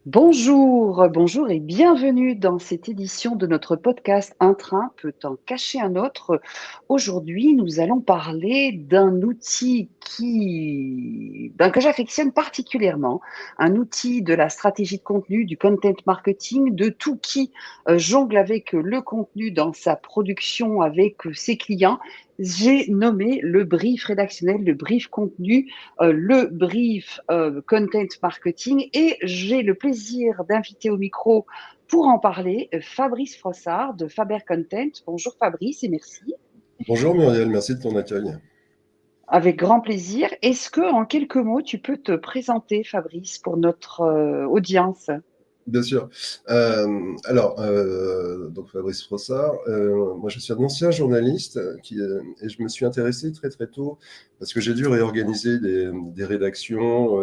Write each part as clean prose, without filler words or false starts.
Bonjour, bonjour et bienvenue dans cette édition de notre podcast Un train peut en cacher un autre. Aujourd'hui, nous allons parler d'un outil que j'affectionne particulièrement, un outil de la stratégie de contenu, du content marketing, de tout qui jongle avec le contenu dans sa production avec ses clients. J'ai nommé le brief rédactionnel, le brief contenu, le brief content marketing, et j'ai le plaisir d'inviter au micro pour en parler Fabrice Frossard de Faber Content. Bonjour Fabrice et merci. Bonjour Muriel, merci de ton accueil. Avec grand plaisir. Est-ce que en quelques mots tu peux te présenter Fabrice pour notre audience? Bien sûr. Donc Fabrice Frossard, moi je suis un ancien journaliste et je me suis intéressé très très tôt parce que j'ai dû réorganiser des rédactions.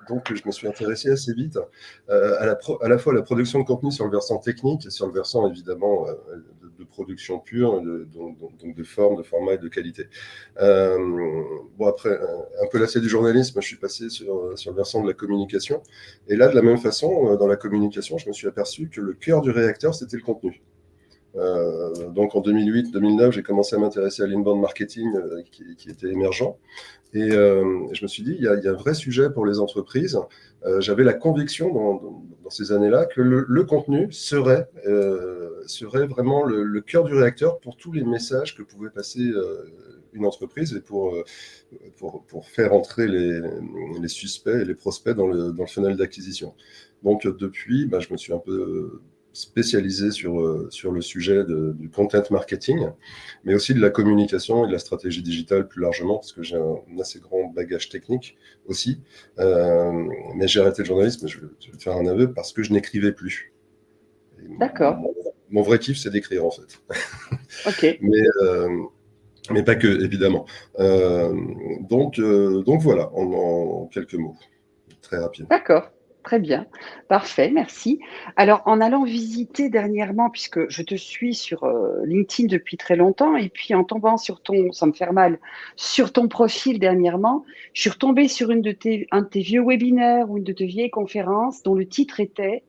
Donc je me suis intéressé assez vite à la fois à la production de contenu sur le versant technique et sur le versant évidemment de production pure, donc de forme, de format et de qualité. Bon après, un peu lassé du journalisme, je suis passé sur le versant de la communication. Et là, de la même façon, dans la communication, je me suis aperçu que le cœur du réacteur, c'était le contenu. Donc en 2008-2009, j'ai commencé à m'intéresser à l'inbound marketing qui était émergent. Et je me suis dit, il y a un vrai sujet pour les entreprises. J'avais la conviction dans ces années-là que le contenu serait vraiment le cœur du réacteur pour tous les messages que pouvait passer une entreprise et pour faire entrer les suspects et les prospects dans le funnel d'acquisition. Donc depuis, bah, je me suis un peu spécialisé sur le sujet du content marketing, mais aussi de la communication et de la stratégie digitale plus largement, parce que j'ai un assez grand bagage technique aussi. Euh, mais j'ai arrêté le journalisme, je vais te faire un aveu, parce que je n'écrivais plus. Et D'accord, mon vrai kiff, c'est d'écrire en fait. ok, Mais, euh, mais pas que, évidemment. Donc voilà, en quelques mots, très rapide. d'accord. Très bien, parfait, merci. Alors, en allant visiter dernièrement, puisque je te suis sur LinkedIn depuis très longtemps, et puis en tombant sur ça me fait mal, sur ton profil dernièrement, je suis retombée sur un de tes vieux webinaires ou une de tes vieilles conférences dont le titre était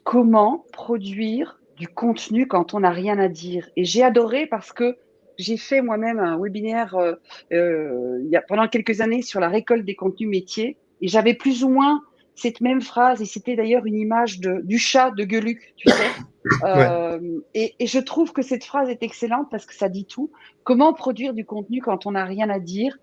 Comment produire du contenu quand on n'a rien à dire. Et j'ai adoré parce que j'ai fait moi-même un webinaire pendant quelques années sur la récolte des contenus métiers. Et j'avais plus ou moins cette même phrase. Et c'était d'ailleurs une image du chat de Gueuluc, tu sais. Ouais. Et je trouve que cette phrase est excellente parce que ça dit tout. Comment produire du contenu quand on n'a rien à dire?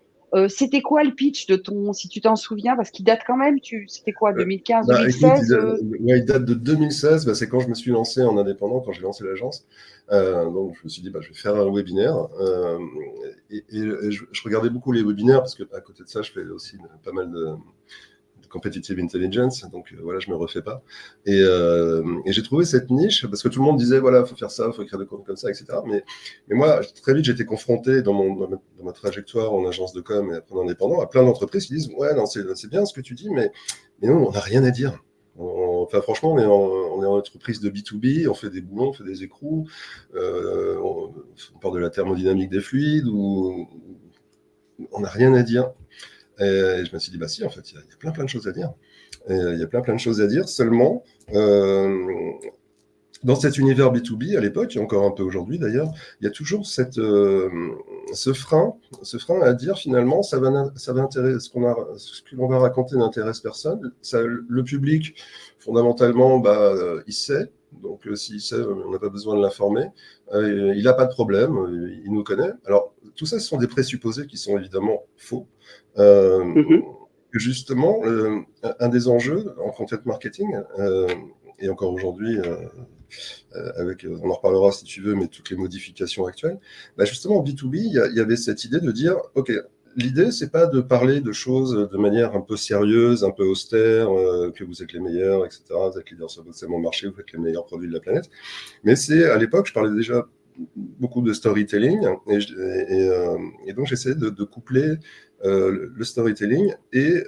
C'était quoi le pitch de si tu t'en souviens, parce qu'il date quand même, c'était quoi, Bah, écoute, 2015-2016? il date de 2016. Bah, c'est quand je me suis lancé en indépendant, quand j'ai lancé l'agence. Donc, je me suis dit, bah, je vais faire un webinaire. Et je regardais beaucoup les webinaires parce que à côté de ça, je fais aussi pas mal de competitive intelligence. Donc, voilà, je me refais pas. Et j'ai trouvé cette niche parce que tout le monde disait, voilà, faut faire ça, faut écrire des contenus comme ça, etc. Mais moi, très vite, j'étais confronté dans ma trajectoire en agence de com et après en indépendant à plein d'entreprises qui disent, ouais, non, c'est bien ce que tu dis, mais non, on n'a rien à dire. Enfin, franchement, on est en entreprise de B2B, on fait des boulons, on fait des écrous, on parle de la thermodynamique des fluides, ou on n'a rien à dire. Et je me suis dit, bah si, en fait, il y a plein de choses à dire. Il y a plein de choses à dire, seulement, dans cet univers B2B à l'époque, et encore un peu aujourd'hui d'ailleurs, il y a toujours ce frein à dire finalement, ça va intéresser, ce que l'on va raconter n'intéresse personne. Le public, fondamentalement, bah, il sait. Donc, s'il sait, on n'a pas besoin de l'informer. Il n'a pas de problème, il nous connaît. Alors, tout ça, ce sont des présupposés qui sont évidemment faux. Euh, Mhm. Justement, un des enjeux en content marketing, et encore aujourd'hui, on en reparlera si tu veux, mais toutes les modifications actuelles, bah justement en B2B, il y avait cette idée de dire, OK, l'idée, c'est pas de parler de choses de manière un peu sérieuse, un peu austère, que vous êtes les meilleurs, etc. Vous êtes leader sur votre segment de marché, vous faites les meilleurs produits de la planète. Mais c'est, à l'époque, je parlais déjà beaucoup de storytelling, et donc j'essayais de coupler le storytelling et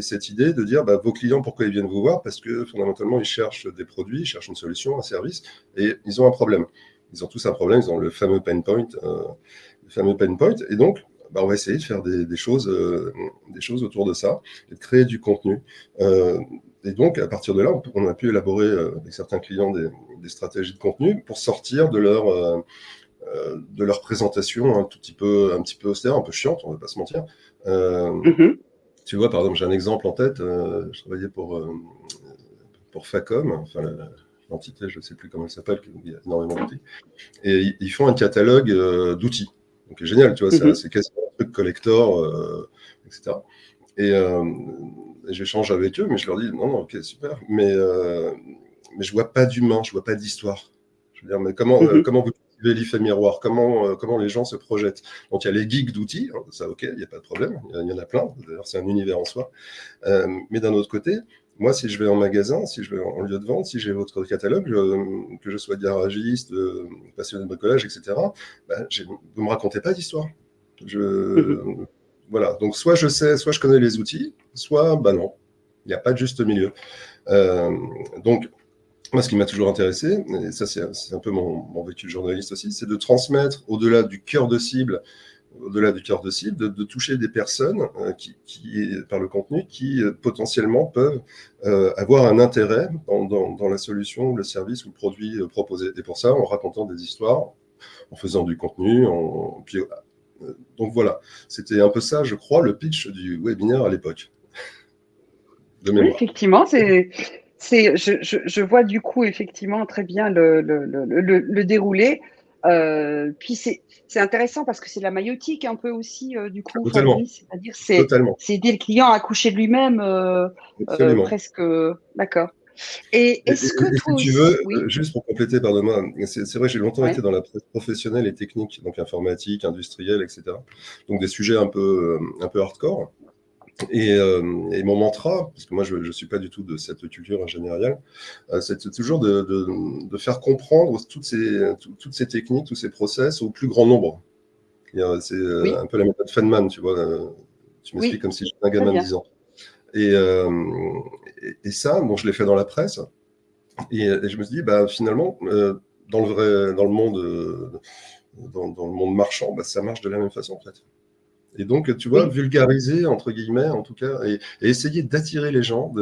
cette idée de dire, bah, vos clients, pourquoi ils viennent vous voir? Parce que fondamentalement, ils cherchent des produits, ils cherchent une solution, un service, et ils ont un problème. Ils ont tous un problème, ils ont le fameux pain point, et donc, bah, on va essayer de faire des choses autour de ça, et de créer du contenu. Euh, Et donc, à partir de là, on a pu élaborer avec certains clients des stratégies de contenu pour sortir de leur présentation un petit peu austère, un peu chiante, on ne va pas se mentir. Mhm. Tu vois, par exemple, j'ai un exemple en tête. Je travaillais pour Facom, enfin l'entité, je ne sais plus comment elle s'appelle, il y a énormément d'outils. Et ils font un catalogue d'outils. Donc, c'est génial, tu vois, Mhm. c'est quasiment un truc collector, etc. Et j'échange avec eux, mais je leur dis, non, non, ok, super, mais je vois pas d'humain, je vois pas d'histoire. Je veux dire, mais Mhm. comment vous cultivez l'effet miroir, comment les gens se projettent. Donc, il y a les geeks d'outils, hein, ça, ok, il n'y a pas de problème, il y en a plein, d'ailleurs, c'est un univers en soi. Mais d'un autre côté, moi, si je vais en magasin, si je vais en lieu de vente, si j'ai votre catalogue, que je sois garagiste, passionné de bricolage, etc., bah, vous ne me racontez pas d'histoire. Mhm. Je... Voilà, donc soit je sais, soit je connais les outils, soit bah non, il n'y a pas de juste milieu. Euh, donc, moi, ce qui m'a toujours intéressé, et ça c'est un peu mon vécu de journaliste aussi, c'est de transmettre au-delà du cœur de cible, de toucher des personnes par le contenu, qui potentiellement peuvent avoir un intérêt dans la solution, le service ou le produit proposé. Et pour ça, en racontant des histoires, en faisant du contenu, donc voilà, c'était un peu ça, je crois, le pitch du webinaire à l'époque, de Oui, mémoire. effectivement, je vois du coup effectivement très bien le déroulé. Puis c'est intéressant parce que c'est la maïotique un peu aussi du coup, Totalement, Fabrice, c'est-à-dire totalement, c'est aider le client à accoucher de lui-même absolument. presque. D'accord. Et est-ce que Et toi si tu aussi, veux, oui, juste pour compléter, pardonne-moi, c'est vrai, j'ai longtemps été ouais, dans la presse professionnelle et technique, donc informatique, industrielle, etc. Donc des sujets un peu hardcore. Et mon mantra, parce que moi je ne suis pas du tout de cette culture ingénieriale, c'est toujours de faire comprendre toutes ces techniques, tous ces process au plus grand nombre. C'est oui, un peu la méthode Feynman, tu vois. Tu m'expliques oui, comme si j'étais un très gamin de bien. 10 ans. Et, euh, et ça, bon, je l'ai fait dans la presse. Et je me suis dit, bah, finalement, dans le monde, dans le monde marchand, bah, ça marche de la même façon, en fait. Et donc, tu vois, Oui. vulgariser, entre guillemets, en tout cas, et essayer d'attirer les gens.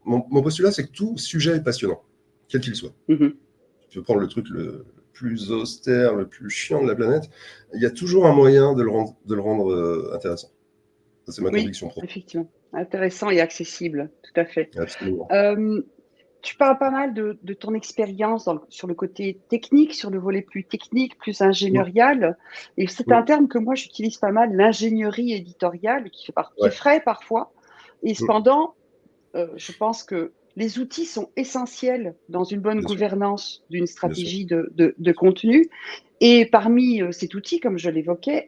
Mon postulat, c'est que tout sujet est passionnant, quel qu'il soit. Mhm. Tu veux prendre le truc le plus austère, le plus chiant de la planète, il y a toujours un moyen de le rendre intéressant. Ça, c'est ma Oui, conviction profonde. effectivement. Intéressant et accessible, tout à fait. Absolument. Euh, Tu parles pas mal de ton expérience sur le côté technique, sur le volet plus technique, plus Mm, ingénierial. Et c'est un mm, terme que moi j'utilise pas mal, l'ingénierie éditoriale, qui est ouais, frais parfois. Et mm, cependant, je pense que les outils sont essentiels dans une bonne bien sûr, gouvernance d'une bien sûr. stratégie de contenu. Et parmi cet outil, comme je l'évoquais,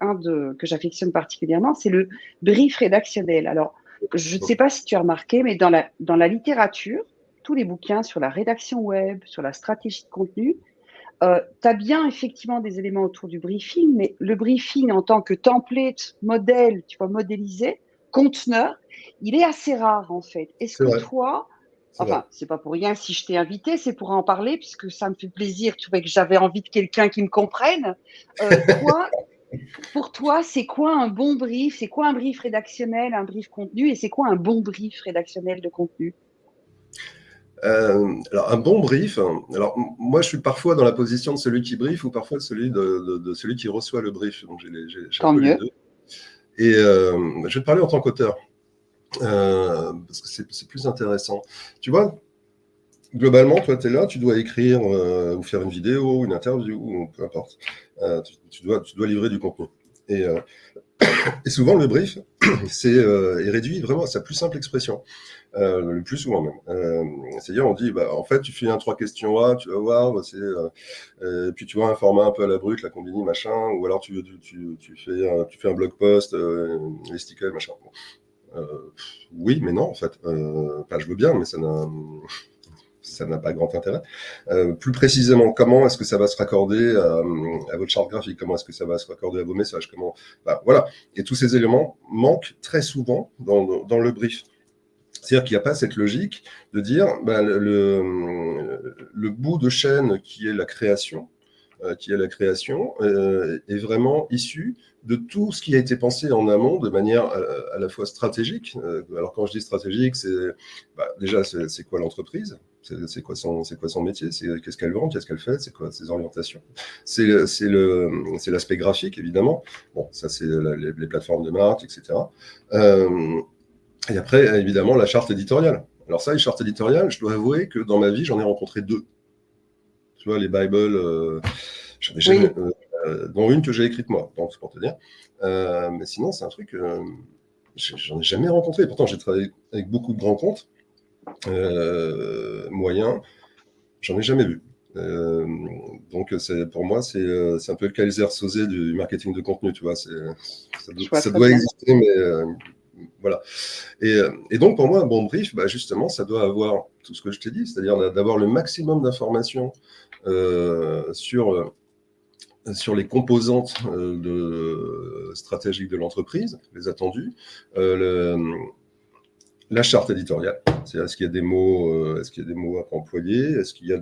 que j'affectionne particulièrement, c'est le brief rédactionnel. Alors, je ne sais pas si tu as remarqué, mais dans la littérature, tous les bouquins sur la rédaction web, sur la stratégie de contenu, tu as bien effectivement des éléments autour du briefing, mais le briefing en tant que template, modèle, tu vois, modélisé, conteneur, il est assez rare en fait. Est-ce C'est que vrai, toi, c'est vrai. enfin, c'est pas pour rien si je t'ai invité, c'est pour en parler, puisque ça me fait plaisir, tu vois, que j'avais envie de quelqu'un qui me comprenne. Toi, pour toi, c'est quoi un bon brief? C'est quoi un brief rédactionnel, un brief contenu? Et c'est quoi un bon brief rédactionnel de contenu? Alors, un bon brief, hein. Alors, moi, je suis parfois dans la position de celui qui brief ou parfois celui de celui qui reçoit le brief. Donc, j'ai un Tant peu les mieux. deux. Et je vais te parler en tant qu'auteur, parce que c'est plus intéressant. Tu vois, globalement, toi, tu es là, tu dois écrire ou faire une vidéo, une interview, ou peu importe. Tu dois livrer du contenu. Et, euh, et souvent, le brief est réduit vraiment à sa plus simple expression. Le plus souvent même. C'est-à-dire, on dit, bah, en fait, tu fais un 3 questions A, tu vas voir, bah, puis tu vois un format un peu à la brute, la combini, machin, ou alors tu fais un blog post, les stickers, machin. Bon. Oui, mais non, en fait. Enfin, je veux bien, mais ça n'a pas grand intérêt. Plus précisément, comment est-ce que ça va se raccorder à votre charte graphique? Comment est-ce que ça va se raccorder à vos messages? Bah, voilà. Et tous ces éléments manquent très souvent dans le brief. C'est-à-dire qu'il n'y a pas cette logique de dire bah, le bout de chaîne qui est la création, qui est la création, est vraiment issue de tout ce qui a été pensé en amont de manière à la fois stratégique. Alors quand je dis stratégique, c'est déjà c'est quoi l'entreprise, c'est quoi son métier, qu'est-ce qu'elle vend, qu'est-ce qu'elle fait, c'est quoi ses orientations. C'est l'aspect graphique évidemment. Bon, ça c'est les plateformes de marque, etc. Et après évidemment la charte éditoriale. Alors ça, les chartes éditoriales, je dois avouer que dans ma vie j'en ai rencontré 2. Tu vois, les Bibles, j'en ai jamais, dont une que j'ai écrite moi, donc c'est pour te dire. Mais sinon, c'est un truc, j'en ai jamais rencontré. Pourtant, j'ai travaillé avec beaucoup de grands comptes moyens, j'en ai jamais vu. Donc, pour moi, c'est un peu le Kaiser Soze du marketing de contenu, tu vois. Ça doit exister, mais voilà. Et donc, pour moi, un bon brief, justement, ça doit avoir tout ce que je t'ai dit, c'est-à-dire d'avoir le maximum d'informations sur les composantes stratégiques de l'entreprise, les attendus, la charte éditoriale, c'est-à-dire est-ce qu'il y a des mots, à employer, est-ce qu'il y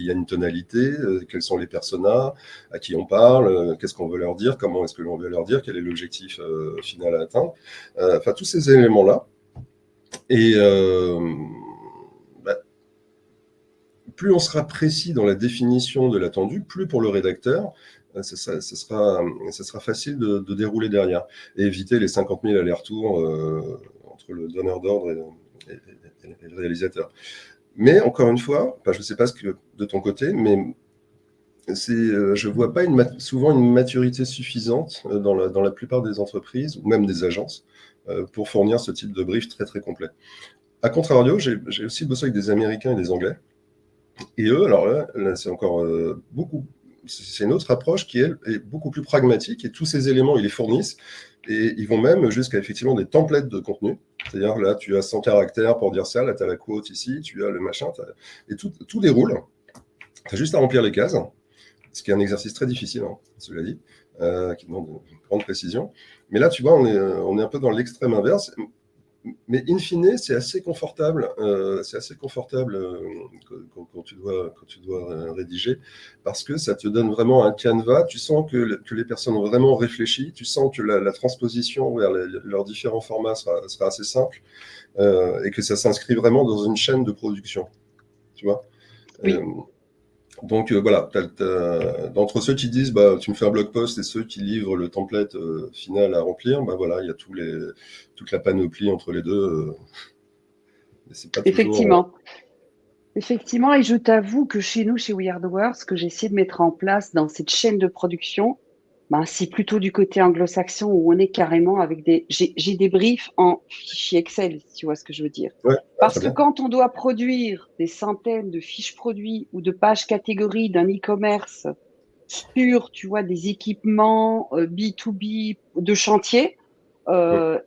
a une tonalité, quels sont les personas, à qui on parle, qu'est-ce qu'on veut leur dire, comment est-ce que l'on veut leur dire, quel est l'objectif final à atteindre, enfin tous ces éléments-là. Et plus on sera précis dans la définition de l'attendu, plus pour le rédacteur, ça sera facile de dérouler derrière et éviter les 50 000 allers-retours entre le donneur d'ordre et le réalisateur. Mais encore une fois, je ne sais pas ce que de ton côté, mais je ne vois pas souvent une maturité suffisante dans la plupart des entreprises ou même des agences pour fournir ce type de brief très très complet. A contrario, j'ai aussi bossé avec des Américains et des Anglais. Et eux, alors là c'est encore c'est une autre approche qui, elle, est beaucoup plus pragmatique, et tous ces éléments, ils les fournissent, et ils vont même jusqu'à effectivement des templates de contenu. C'est-à-dire, là, tu as 100 caractères pour dire ça, là, tu as la quote ici, tu as le machin, et tout déroule. Tu as juste à remplir les cases, ce qui est un exercice très difficile, cela dit, qui demande une grande précision. Mais là, tu vois, on est un peu dans l'extrême inverse. Mais in fine, c'est assez confortable, quand tu dois rédiger, parce que ça te donne vraiment un canevas. Tu sens que les personnes ont vraiment réfléchi, tu sens que la transposition vers leurs différents formats sera assez simple, et que ça s'inscrit vraiment dans une chaîne de production. Tu vois. Oui. Donc voilà, d'entre ceux qui disent tu me fais un blog post et ceux qui livrent le template final à remplir, voilà, il y a toute la panoplie entre les deux. C'est pas Effectivement. Effectivement, et je t'avoue que chez nous, chez We Are the World, ce que j'ai essayé de mettre en place dans cette chaîne de production, c'est plutôt du côté anglo-saxon où on est carrément avec j'ai des briefs en fichier Excel, si tu vois ce que je veux dire. Ouais, parce que quand on doit produire des centaines de fiches produits ou de pages catégories d'un e-commerce sur, tu vois, des équipements B2B de chantier,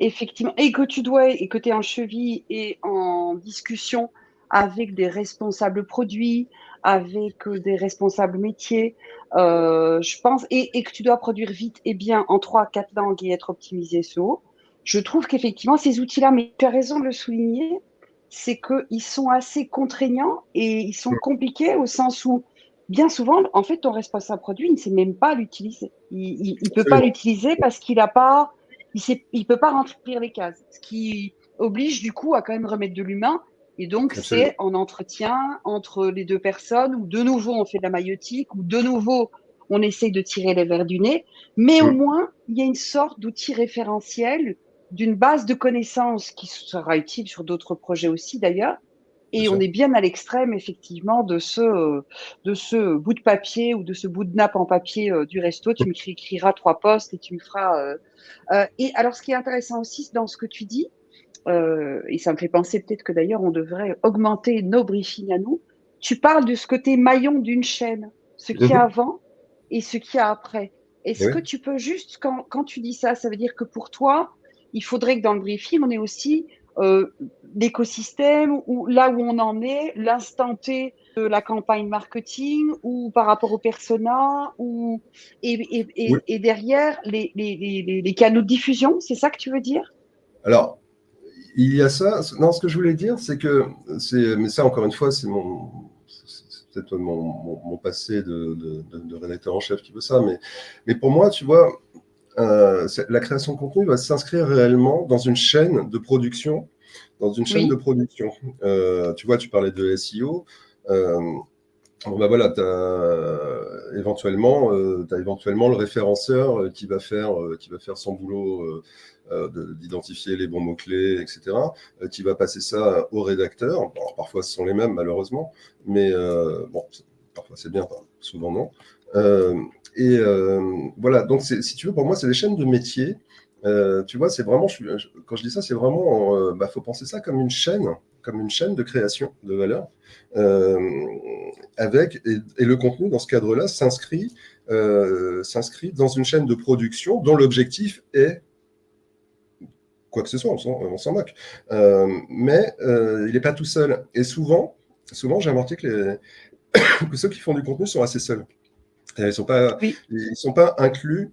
effectivement, et que tu es en cheville et en discussion avec des responsables produits, avec des responsables métiers, je pense, et que tu dois produire vite et bien en 3-4 langues et être optimisé SEO. Je trouve qu'effectivement, ces outils-là, mais tu as raison de le souligner, c'est qu'ils sont assez contraignants et ils sont compliqués au sens où, bien souvent, en fait, ton responsable produit, il ne sait même pas l'utiliser. Il ne peut pas l'utiliser parce qu'il n'a pas, il peut pas remplir les cases, ce qui oblige du coup à quand même remettre de l'humain. Et donc, c'est en entretien entre les deux personnes où de nouveau on fait de la maïeutique, où de nouveau on essaye de tirer les verres du nez, mais au moins il y a une sorte d'outil référentiel, d'une base de connaissances qui sera utile sur d'autres projets aussi d'ailleurs. Et on est bien à l'extrême, effectivement, de ce bout de papier ou de ce bout de nappe en papier du resto. Tu m'écriras 3 postes et tu me feras. Et alors, ce qui est intéressant aussi dans ce que tu dis, et ça me fait penser peut-être que d'ailleurs, on devrait augmenter nos briefings à nous. Tu parles de ce côté maillon d'une chaîne, ce qu'il y a avant et ce qu'il y a après. Est-ce que tu peux juste, quand tu dis ça, ça veut dire que pour toi, il faudrait que dans le briefing, on ait aussi l'écosystème, ou là où on en est, l'instant T de la campagne marketing, ou par rapport au persona, et derrière les canaux de diffusion, c'est ça que tu veux dire? Alors, il y a ça. Non, ce que je voulais dire, c'est que, mais ça encore une fois, peut-être mon passé de rédacteur en chef qui veut ça, mais pour moi, tu vois, la création de contenu va s'inscrire réellement dans une chaîne de production. Oui, Tu vois, tu parlais de SEO. Bon, bah voilà, tu as éventuellement le référenceur qui va faire son boulot d'identifier les bons mots-clés, etc., qui va passer ça au rédacteur. Bon, parfois, ce sont les mêmes, malheureusement, mais bon, parfois c'est bien, souvent non. Euh, voilà, donc si tu veux, pour moi, c'est des chaînes de métiers. Tu vois, c'est vraiment, quand je dis ça, c'est vraiment, faut penser ça comme une chaîne de création de valeur. Euh, et le contenu, dans ce cadre-là, s'inscrit dans une chaîne de production dont l'objectif est quoi que ce soit, on s'en moque. Il n'est pas tout seul. Et souvent j'ai remarqué que ceux qui font du contenu sont assez seuls. Ils oui. sont pas inclus,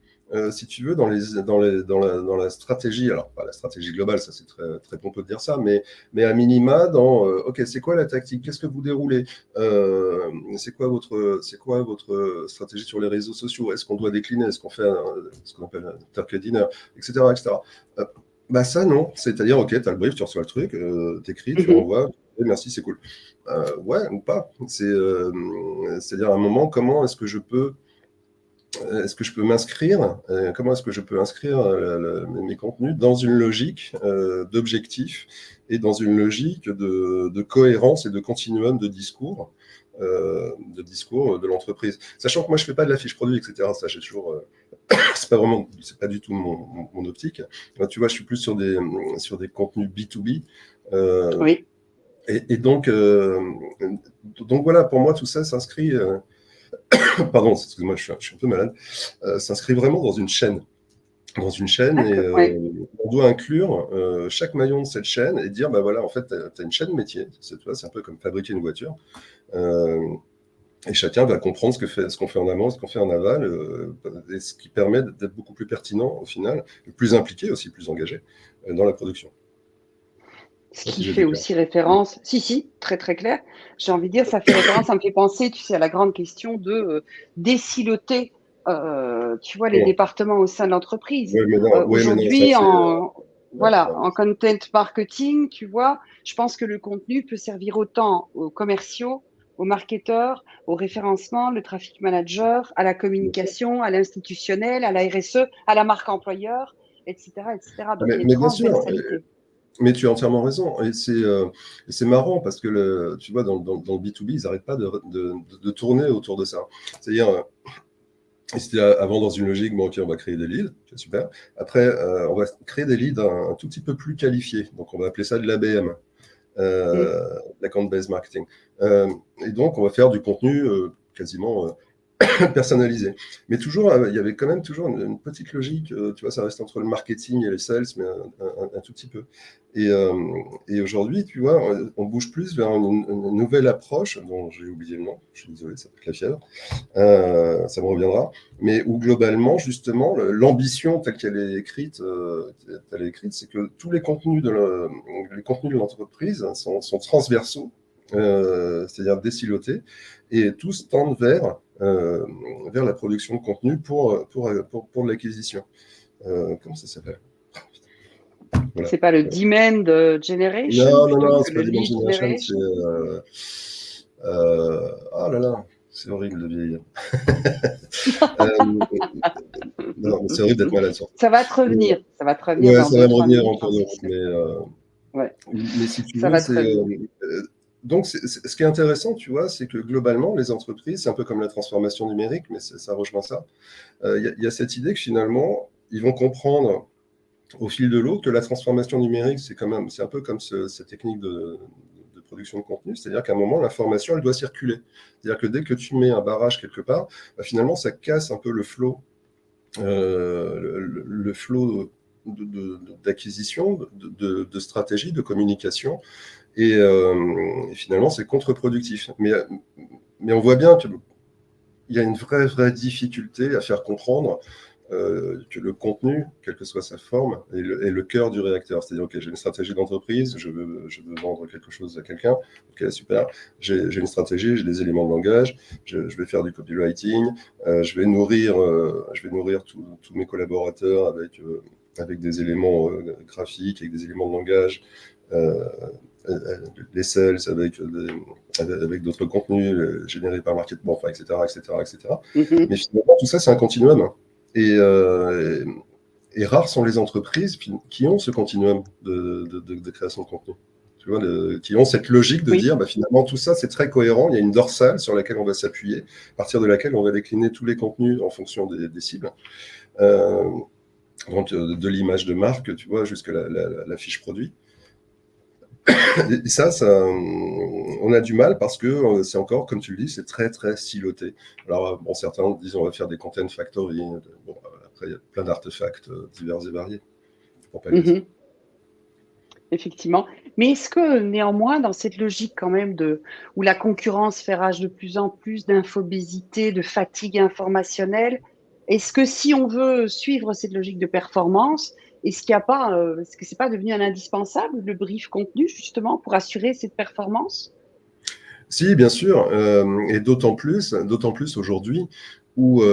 si tu veux, dans la stratégie. Alors, pas la stratégie globale, ça c'est très pompeux de dire ça, mais à minima, OK, c'est quoi la tactique? Qu'est-ce que vous déroulez? C'est quoi votre stratégie sur les réseaux sociaux? Est-ce qu'on doit décliner? Est-ce qu'on fait ce qu'on appelle un turkey dinner, etc., etc. Ça, non. C'est-à-dire, OK, tu as le brief, tu reçois le truc, t'écris, tu Mhm. renvoies, et merci, c'est cool. Ouais, ou pas. C'est-à-dire, à un moment, est-ce que je peux m'inscrire, comment est-ce que je peux inscrire mes contenus dans une logique d'objectif et dans une logique de cohérence et de continuum de discours de l'entreprise. Sachant que moi, je fais pas de la fiche produit, etc. Ça, j'ai toujours, c'est pas du tout mon optique. Tu vois, je suis plus sur des contenus B2B. Euh, Oui. donc voilà, pour moi, tout ça s'inscrit. Pardon, excuse-moi, je suis un peu malade. S'inscrit vraiment dans une chaîne et D'accord. Ouais. on doit inclure chaque maillon de cette chaîne et dire, bah voilà, en fait, tu as une chaîne métier. C'est un peu comme fabriquer une voiture. Euh, et chacun va comprendre ce qu'on fait en amont, ce qu'on fait en aval, et ce qui permet d'être beaucoup plus pertinent au final, et plus impliqué aussi, plus engagé dans la production. Je Ce sais pas si qui j'ai fait été clair. aussi référence, si, si, très très clair. J'ai envie de dire, ça fait référence, ça me fait penser, tu sais, à la grande question de désiloter, tu vois, les Bon. départements au sein de l'entreprise. Ouais, mais non, ça Aujourd'hui, c'est. Ouais, voilà, non. en content marketing, tu vois, je pense que le contenu peut servir autant aux commerciaux, aux marketeurs, au référencement, le traffic manager, à la Bien sûr. communication, à l'institutionnel, à la RSE, à la marque employeur, etc., etc. Donc, il y a une Mais bien sûr, transversalité. mais tu as entièrement raison. Et c'est marrant parce que tu vois, dans le B2B, ils n'arrêtent pas de tourner autour de ça. C'est-à-dire, c'était avant dans une logique, bon, ok, on va créer des leads, c'est super. Après, on va créer des leads un tout petit peu plus qualifiés. Donc, on va appeler ça de l'ABM, Mm. l'account-based marketing. Euh, et donc, on va faire du contenu quasiment personnalisé. Mais toujours, il y avait quand même toujours une petite logique, tu vois, ça reste entre le marketing et les sales, mais un tout petit peu. Et, euh, et aujourd'hui, tu vois, on bouge plus vers une nouvelle approche, dont j'ai oublié le nom, je suis désolé, ça peut être la fièvre, ça me reviendra, mais où globalement, justement, l'ambition telle qu'elle est écrite, c'est que tous les contenus de l'entreprise sont transversaux, c'est-à-dire désilotés, et tous tendent vers la production de contenu pour l'acquisition. Comment ça s'appelle? Voilà. C'est pas le demand generation Non, non, plutôt non, que c'est pas le Demand lead Generation, c'est. generation? Oh là là, c'est horrible de vieillir. Euh, non, mais c'est horrible d'être malade sur Mais, Ça va te revenir ouais, dans ça va deux, me trois revenir en minutes, j'en cours de suis route, sûre. Ouais, mais si tu ça veux, va te revenir. donc, ce qui est intéressant, tu vois, c'est que globalement, les entreprises, c'est un peu comme la transformation numérique, mais ça rejoint ça. Il y a cette idée que finalement, ils vont comprendre au fil de l'eau que la transformation numérique, c'est un peu comme cette technique de production de contenu, c'est-à-dire qu'à un moment, l'information, elle doit circuler. C'est-à-dire que dès que tu mets un barrage quelque part, finalement, ça casse un peu le flot le flot d'acquisition, de stratégie, de communication, et finalement c'est contre-productif. Mais on voit bien qu'il y a une vraie difficulté à faire comprendre que le contenu, quelle que soit sa forme, est le cœur du réacteur. C'est-à-dire, OK, j'ai une stratégie d'entreprise, je veux vendre quelque chose à quelqu'un. OK, super. J'ai une stratégie, j'ai des éléments de langage, je vais faire du copywriting, je vais nourrir tous mes collaborateurs avec des éléments graphiques, avec des éléments de langage. Les sales avec d'autres contenus générés par marketing, bon, enfin, etc., etc., etc. Mais finalement, tout ça, c'est un continuum. Hein. Et rares sont les entreprises qui ont ce continuum de création de contenu. Tu vois, qui ont cette logique de dire, finalement, tout ça, c'est très cohérent. Il y a une dorsale sur laquelle on va s'appuyer, à partir de laquelle on va décliner tous les contenus en fonction des cibles. Donc, de l'image de marque, tu vois, jusqu'à la fiche produit. Et ça, on a du mal parce que c'est encore, comme tu le dis, c'est très, très siloté. Alors, bon, certains disent on va faire des content factory. Bon, après, il y a plein d'artefacts divers et variés. Effectivement. Mais est-ce que néanmoins, dans cette logique quand même où la concurrence fait rage de plus en plus, d'infobésité, de fatigue informationnelle, est-ce que si on veut suivre cette logique de performance, est-ce que c'est pas devenu un indispensable, le brief contenu, justement, pour assurer cette performance? Si, bien sûr, et d'autant plus aujourd'hui où,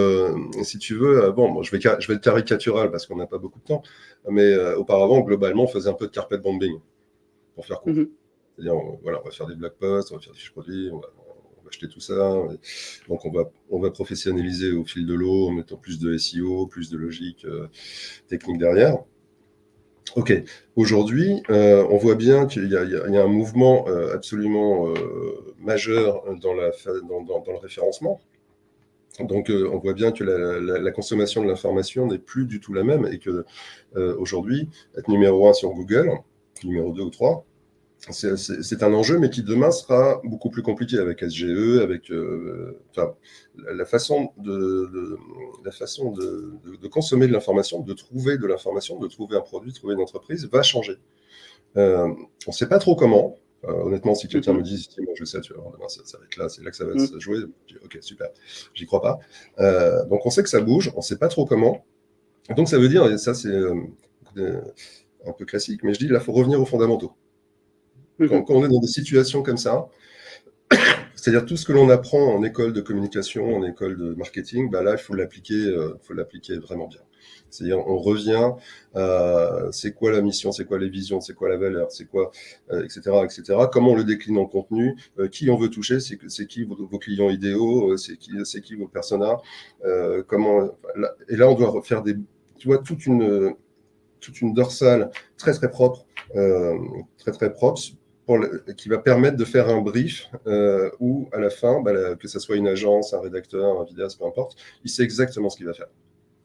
si tu veux, bon, je vais être caricatural parce qu'on n'a pas beaucoup de temps, mais auparavant, globalement, on faisait un peu de carpet bombing, pour faire court. C'est-à-dire, voilà, on va faire des blog posts, on va faire des fiches produits, on va acheter tout ça. Donc, on va professionnaliser au fil de l'eau en mettant plus de SEO, plus de logique technique derrière. OK. Aujourd'hui, on voit bien qu'il y a un mouvement absolument majeur dans le référencement. Donc, on voit bien que la consommation de l'information n'est plus du tout la même et que aujourd'hui, être numéro 1 sur Google, numéro 2 ou 3, c'est un enjeu, mais qui demain sera beaucoup plus compliqué avec SGE, avec la façon de consommer de l'information, de trouver de l'information, de trouver un produit, de trouver une entreprise, va changer. On ne sait pas trop comment. Honnêtement, si quelqu'un me dit, moi je sais, tu vois, demain, ça va être là, c'est là que ça va se jouer, je dis, OK, super, j'y crois pas. Donc on sait que ça bouge, on ne sait pas trop comment. Donc ça veut dire, et ça c'est un peu classique, mais je dis, là, il faut revenir aux fondamentaux. Quand on est dans des situations comme ça, c'est-à-dire tout ce que l'on apprend en école de communication, en école de marketing, là, il faut l'appliquer vraiment bien. C'est-à-dire, on revient à c'est quoi la mission, c'est quoi les visions, c'est quoi la valeur, c'est quoi, etc., etc. Comment on le décline en contenu, qui on veut toucher, c'est qui vos clients idéaux, c'est qui vos personas, et là, on doit faire tu vois, toute une dorsale très, très propre, qui va permettre de faire un brief où, à la fin, que ce soit une agence, un rédacteur, un vidéaste, peu importe, il sait exactement ce qu'il va faire.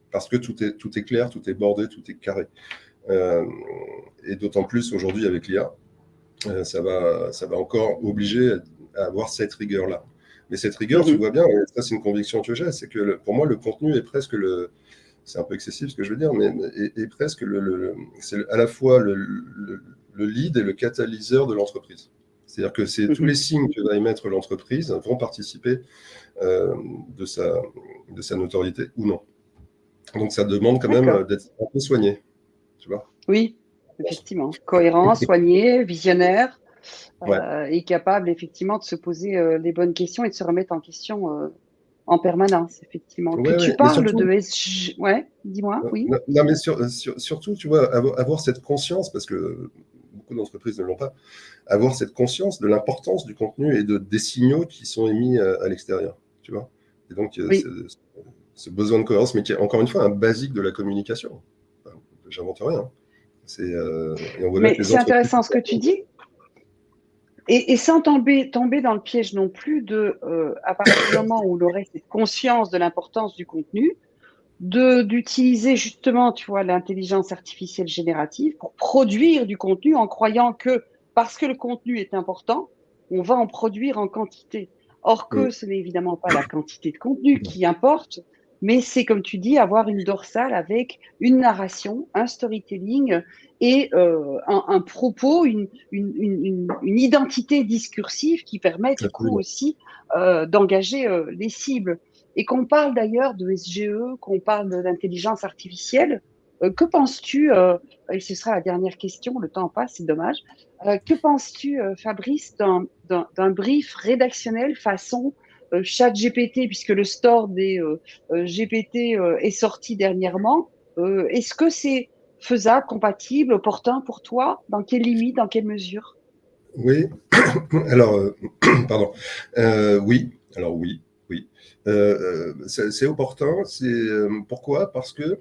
Parce que tout est clair, tout est bordé, tout est carré. Et d'autant plus aujourd'hui avec l'IA, ça va encore obliger à avoir cette rigueur-là. Mais cette rigueur, tu vois bien, et ça c'est une conviction que j'ai, c'est que pour moi, le contenu est presque c'est un peu excessif ce que je veux dire, mais est presque c'est à la fois le lead et le catalyseur de l'entreprise. C'est-à-dire que c'est tous les signes que va émettre l'entreprise vont participer de sa notoriété ou non. Donc ça demande quand même d'être un peu soigné, tu vois. Oui, effectivement. Cohérent, soigné, visionnaire, et capable effectivement de se poser les bonnes questions et de se remettre en question en permanence, effectivement. Puis tu parles de SG... Ouais, dis-moi, oui. Non, mais surtout, tu vois, avoir cette conscience, parce que beaucoup d'entreprises ne l'ont pas, avoir cette conscience de l'importance du contenu et des signaux qui sont émis à l'extérieur, tu vois. Et donc, ce besoin de cohérence, mais qui est encore une fois un basique de la communication. Enfin, j'invente rien. Mais c'est intéressant ce que tu dis. Et sans tomber dans le piège non plus à partir du moment où on aurait cette conscience de l'importance du contenu, d'utiliser justement, tu vois, l'intelligence artificielle générative pour produire du contenu en croyant que parce que le contenu est important, on va en produire en quantité. Or que ce n'est évidemment pas la quantité de contenu qui importe, mais c'est, comme tu dis, avoir une dorsale avec une narration, un storytelling et un propos, une identité discursive qui permet du coup aussi d'engager les cibles. et qu'on parle d'ailleurs de SGE, qu'on parle d'intelligence artificielle, que penses-tu, et ce sera la dernière question, le temps passe, c'est dommage, que penses-tu, Fabrice, d'un brief rédactionnel façon ChatGPT, puisque le store des GPT est sorti dernièrement. Est-ce que c'est faisable, compatible, opportun pour toi? Dans quelles limites, dans quelle mesure? Oui, alors, pardon. Oui, alors oui, oui. C'est opportun. Pourquoi? Parce que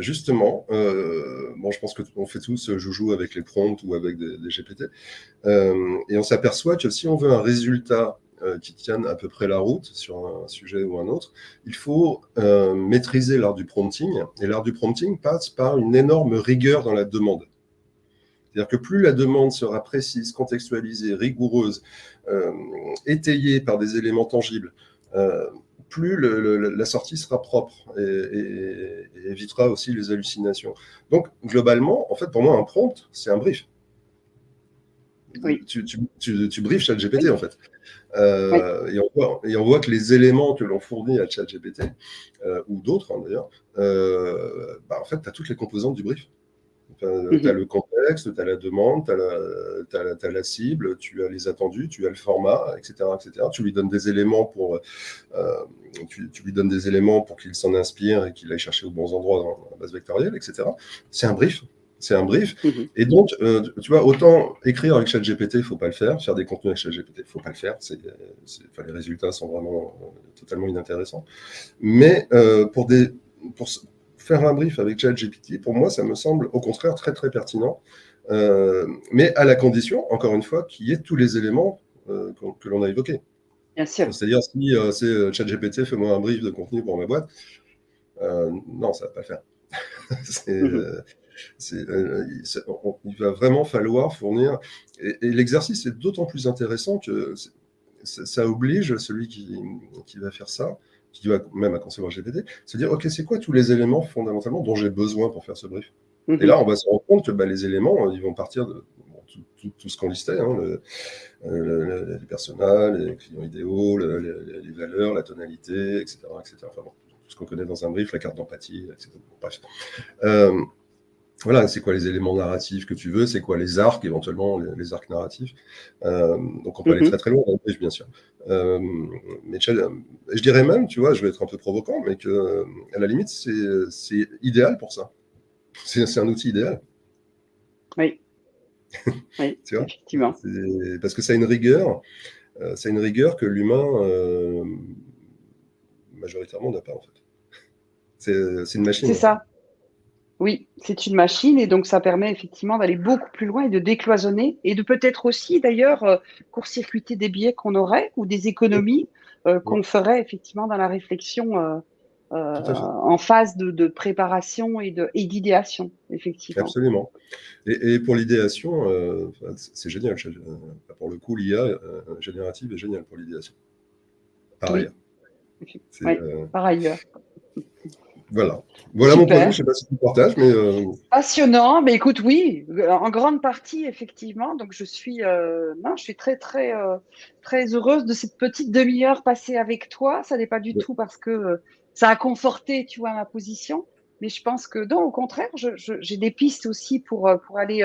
justement, bon, je pense qu'on fait tous joujou avec les prompts ou avec des GPT, et on s'aperçoit que si on veut un résultat qui tienne à peu près la route sur un sujet ou un autre, il faut maîtriser l'art du prompting. Et l'art du prompting passe par une énorme rigueur dans la demande. C'est-à-dire que plus la demande sera précise, contextualisée, rigoureuse, euh, étayée par des éléments tangibles, plus la sortie sera propre et évitera aussi les hallucinations. Donc, globalement, en fait, pour moi, un prompt, c'est un brief. Oui, Tu briefes ChatGPT, oui, en fait. oui. Et on voit que les éléments que l'on fournit à ChatGPT, ou d'autres hein, d'ailleurs, en fait, tu as toutes les composantes du brief. Tu as Mhm. le contexte, tu as la demande, tu as la cible, tu as les attendus, tu as le format, etc., etc. Tu lui donnes des éléments tu lui donnes des éléments pour qu'il s'en inspire et qu'il aille chercher aux bons endroits dans la base vectorielle, etc. C'est un brief. C'est un brief. Mhm. Et donc, tu vois, autant écrire avec ChatGPT, il ne faut pas le faire. Faire des contenus avec ChatGPT, il ne faut pas le faire. Les résultats sont vraiment totalement inintéressants. Mais pour faire un brief avec ChatGPT, pour moi, ça me semble au contraire très très pertinent, mais à la condition, encore une fois, qu'il y ait tous les éléments que l'on a évoqués. Bien sûr. C'est-à-dire, si c'est ChatGPT, fais-moi un brief de contenu pour ma boîte, non, ça ne va pas le faire. C'est, Mhm. il va vraiment falloir fournir. Et l'exercice est d'autant plus intéressant que ça oblige celui qui va faire ça, qui va même à concevoir GPT, se dire, OK, c'est quoi tous les éléments fondamentalement dont j'ai besoin pour faire ce brief? Et Mhm. là, on va se rendre compte que les éléments, ils vont partir de bon, tout ce qu'on listait, hein, les personas, les clients idéaux, les valeurs, la tonalité, etc. etc. Enfin, bon, tout ce qu'on connaît dans un brief, la carte d'empathie, etc. Bref. Euh, voilà, c'est quoi les éléments narratifs que tu veux, c'est quoi les arcs, éventuellement les arcs narratifs. Donc on peut aller très Mhm. très loin dans le brief, bien sûr. Mais je dirais même, tu vois, je vais être un peu provocant, mais que à la limite, c'est idéal pour ça. C'est un outil idéal, Oui, oui, tu vois. effectivement. Parce que ça a une rigueur que l'humain majoritairement n'a pas en fait. C'est une C'est machine. ça. Oui, c'est une machine et donc ça permet effectivement d'aller beaucoup plus loin et de décloisonner et de peut-être aussi d'ailleurs court-circuiter des biais qu'on aurait ou des économies qu'on ferait effectivement dans la réflexion Tout à fait, en phase de préparation et d'idéation, effectivement. absolument. Et pour l'idéation, c'est génial. Pour le coup, l'IA générative est géniale pour l'idéation. Par ailleurs. Oui, C'est, oui, par ailleurs. voilà. Voilà mon point de vue. Super. Je ne sais pas si tu partages, mais Passionnant, mais écoute, oui, en grande partie, effectivement. Donc, non, je suis très, très, très heureuse de cette petite demi-heure passée avec toi. Ça n'est pas du tout parce que ça a conforté, tu vois, ma position. Mais je pense que, non, au contraire, j'ai des pistes aussi pour aller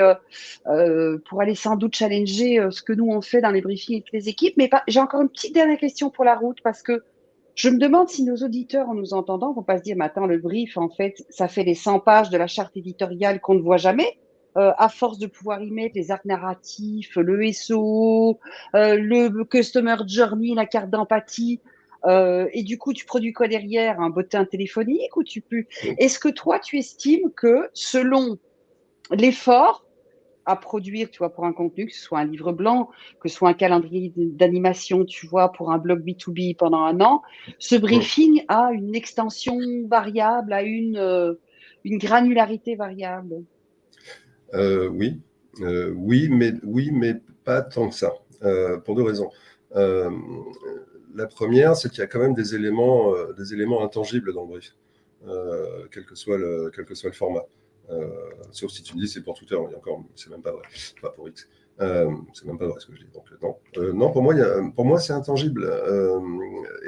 sans doute challenger ce que nous on fait dans les briefings avec les équipes. Mais j'ai encore une petite dernière question pour la route parce que je me demande si nos auditeurs, en nous entendant, vont pas se dire, mais attends, le brief, en fait, ça fait les 100 pages de la charte éditoriale qu'on ne voit jamais. À force de pouvoir y mettre les arcs narratifs, le SEO, le Customer Journey, la carte d'empathie, et du coup, tu produis quoi derrière? Un bottin téléphonique ou tu peux... Est-ce que toi, tu estimes que selon l'effort à produire, tu vois, pour un contenu, que ce soit un livre blanc, que ce soit un calendrier d'animation, tu vois, pour un blog B2B pendant un an, ce briefing a une extension variable, a une granularité variable. oui. Oui, mais pas tant que ça. Pour deux raisons. Euh, la première, c'est qu'il y a quand même des éléments intangibles dans le brief, quel que soit le format. Sauf si tu me dis c'est pour Twitter, et encore, c'est même pas vrai, pas pour X. C'est même pas vrai ce que je dis. Donc, non. Non, pour moi, c'est intangible.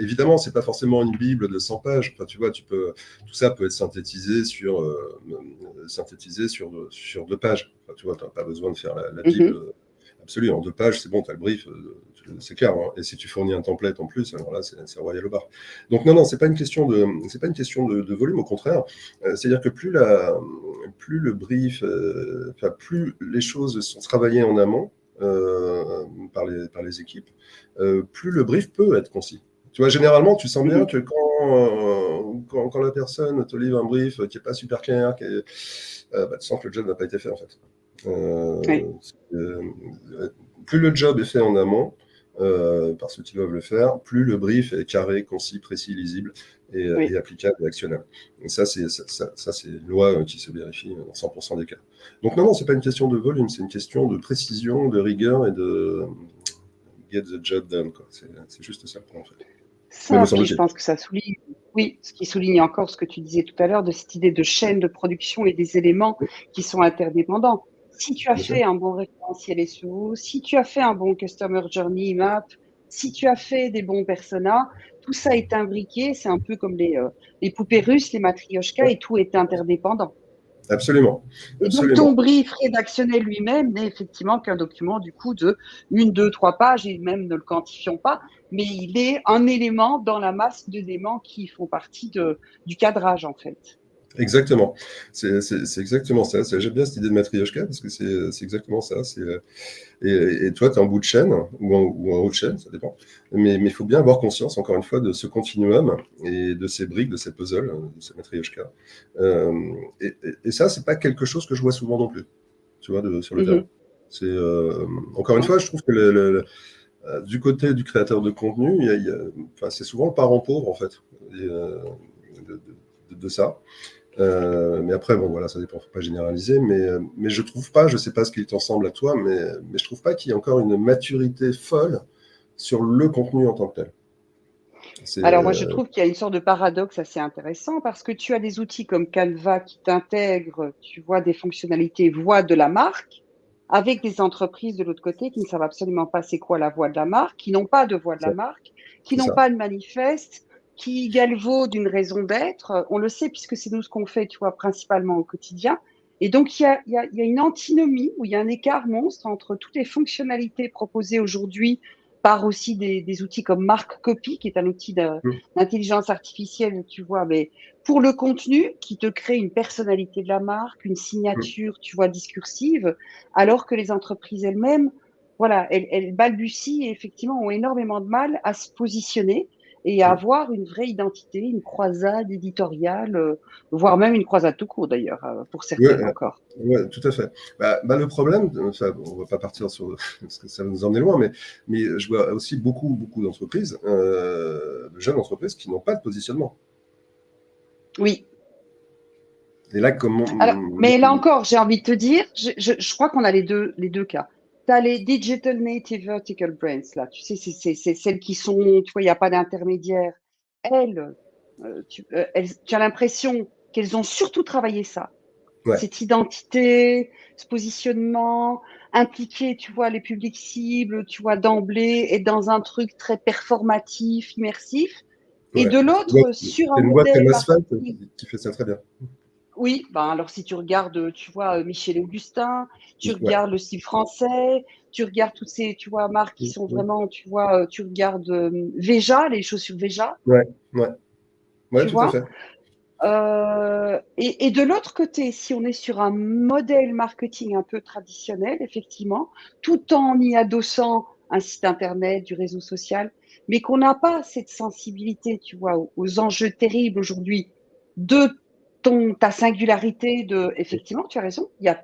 Évidemment, c'est pas forcément une Bible de 100 pages. Enfin, tu vois, tout ça peut être synthétisé sur 2 pages. Enfin, tu vois, tu n'as pas besoin de faire la Bible Mhm. absolue. En 2 pages, c'est bon, tu as le brief, c'est clair. Hein. Et si tu fournis un template en plus, alors là, c'est royal au bar. Donc, non, c'est pas une question de volume, au contraire. C'est-à-dire que plus le brief, plus les choses sont travaillées en amont par les équipes, plus le brief peut être concis. Tu vois, généralement, tu sens bien Mhm. que quand la personne te livre un brief qui n'est pas super clair, tu sens que le job n'a pas été fait, en fait. Oui, Euh, euh, Plus le job est fait en amont, par ceux qui doivent le faire, plus le brief est carré, concis, précis, lisible et oui. applicable et actionnable. Et ça, c'est une loi qui se vérifie dans 100% des cas. Donc non, c'est pas une question de volume, c'est une question de précision, de rigueur et de get the job done, quoi. C'est juste ça, en fait. Mais me Ça, puis je semble-t-il. pense que ça souligne, oui, ce qui souligne encore ce que tu disais tout à l'heure de cette idée de chaîne de production et des éléments Oui, qui sont interdépendants. Si tu as bien sûr. fait un bon référentiel SEO, si tu as fait un bon Customer Journey Map, si tu as fait des bons personas, tout ça est imbriqué, c'est un peu comme les poupées russes, les matrioshkas, Ouais, et tout est interdépendant. absolument. Et donc, ton Absolument. brief rédactionnel lui-même n'est effectivement qu'un document du coup de 1, 2, 3 pages, et même ne le quantifions pas, mais il est un élément dans la masse d'éléments qui font partie du cadrage en fait. Exactement. C'est exactement ça. J'aime bien cette idée de matrioshka parce que c'est exactement ça. Et toi, tu es en bout de chaîne ou en haut de chaîne, ça dépend. Mais il faut bien avoir conscience, encore une fois, de ce continuum et de ces briques, de ces puzzles, de ces matrioshka. Euh, et ça, c'est pas quelque chose que je vois souvent non plus, tu vois, sur le terrain. Mhm. C'est encore une Ouais. fois, je trouve que du côté du créateur de contenu, enfin, c'est souvent le parent pauvre en fait de, de ça. Mais après, bon, voilà, ça dépend, faut pas généraliser. Mais je trouve pas, je sais pas ce qu'il t'en semble à toi, mais je trouve pas qu'il y ait encore une maturité folle sur le contenu en tant que tel. C'est, Alors moi je trouve qu'il y a une sorte de paradoxe assez intéressant parce que tu as des outils comme Canva qui t'intègrent, tu vois, des fonctionnalités voix de la marque, avec des entreprises de l'autre côté qui ne savent absolument pas c'est quoi la voix de la marque, qui n'ont pas de voix de la ça. marque, qui C'est n'ont ça. pas de manifeste, qui galvaudent d'une raison d'être. On le sait puisque c'est nous ce qu'on fait, tu vois, principalement au quotidien. Et donc il y a une antinomie ou il y a un écart monstre entre toutes les fonctionnalités proposées aujourd'hui par aussi des outils comme Mark Copy, qui est un outil Mm, d'intelligence artificielle, tu vois, mais pour le contenu, qui te crée une personnalité de la marque, une mm, signature, tu vois, discursive, alors que les entreprises elles-mêmes, voilà, elles balbutient et effectivement ont énormément de mal à se positionner et à mm. avoir une vraie identité, une croisade éditoriale, voire même une croisade tout court d'ailleurs, pour Ouais, certaines encore. ouais, tout à fait. Le problème, ça, on va pas partir sur parce que ça va nous emmener loin, mais je vois aussi beaucoup d'entreprises, de jeunes entreprises qui n'ont pas de positionnement. Oui. Et là, comment Alors, mais là encore, j'ai envie de te dire, je crois qu'on a les deux cas. Tu as les Digital Native Vertical Brands, là. Tu sais, c'est celles qui sont, tu vois, il n'y a pas d'intermédiaire. Elles, tu as l'impression qu'elles ont surtout travaillé ça. ouais, Cette identité, ce positionnement, impliquer, tu vois, les publics cibles, tu vois, d'emblée, et dans un truc très performatif, immersif. Et ouais. de l'autre, sur C'est un une boîte comme modèle Asphalt marketing. qui fait ça très bien. Oui, ben alors si tu regardes, tu vois, Michel Augustin, tu Ouais. regardes le style français, tu regardes toutes ces, tu vois, marques qui Mm, sont mm. vraiment, tu vois, tu regardes Veja, les chaussures Veja, Ouais, ouais, ouais, tu tout à vois. fait. Et de l'autre côté, si on est sur un modèle marketing un peu traditionnel, effectivement, tout en y adossant un site internet, du réseau social, mais qu'on n'a pas cette sensibilité, tu vois, aux enjeux terribles aujourd'hui de ta singularité, effectivement, tu as raison, il y a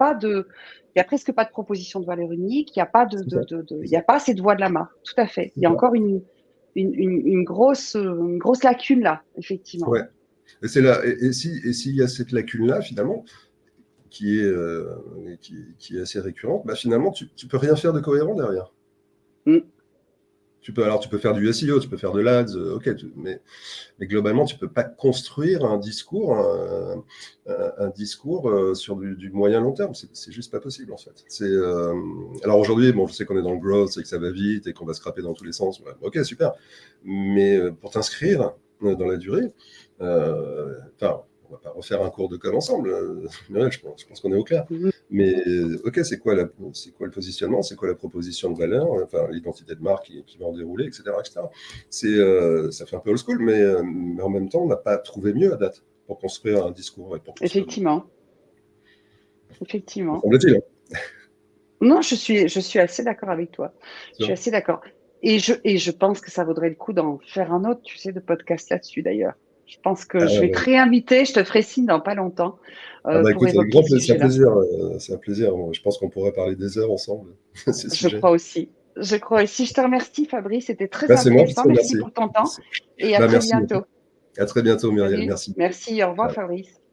presque pas de proposition de valeur unique, il n'y a pas C'est ça. il C'est y ça. a pas cette voix de la marque, tout à fait. Il C'est y a ça. encore une grosse lacune là, effectivement. Ouais. Et c'est là. Et s'il y a cette lacune-là, finalement, qui est assez récurrente, finalement, tu peux rien faire de cohérent derrière. Mm. Tu peux faire du SEO, tu peux faire de l'ADS, ok, mais globalement, tu ne peux pas construire un discours, un discours sur du moyen long terme. C'est juste pas possible, en fait. Alors aujourd'hui, bon, je sais qu'on est dans le growth et que ça va vite et qu'on va scraper dans tous les sens. Ouais, ok, super. Mais pour t'inscrire dans la durée, on va pas refaire un cours de com ensemble. Ouais, je pense qu'on est au clair. Mais ok, c'est quoi le positionnement, c'est quoi la proposition de valeur, enfin l'identité de marque qui va en dérouler, etc., etc. Ça fait un peu old school, mais en même temps, on n'a pas trouvé mieux à date pour construire un discours et pour construire. Effectivement. Semble-t-il. Non, je suis assez d'accord avec toi. Je suis assez d'accord. Et je pense que ça vaudrait le coup d'en faire un autre, tu sais, de podcast là-dessus d'ailleurs. Je pense que je vais te réinviter, je te ferai signe dans pas longtemps pour écoute, avec évoquer grand ce plaisir, sujet-là. c'est un plaisir. Je pense qu'on pourrait parler des heures ensemble de ces Je sujets. crois aussi. Je te remercie, Fabrice. C'était très C'est moi qui te intéressant. Merci remercie. pour ton temps et à très Merci. bientôt. À très bientôt, Muriel. Salut. Merci. Merci. Au revoir, Ciao. Fabrice.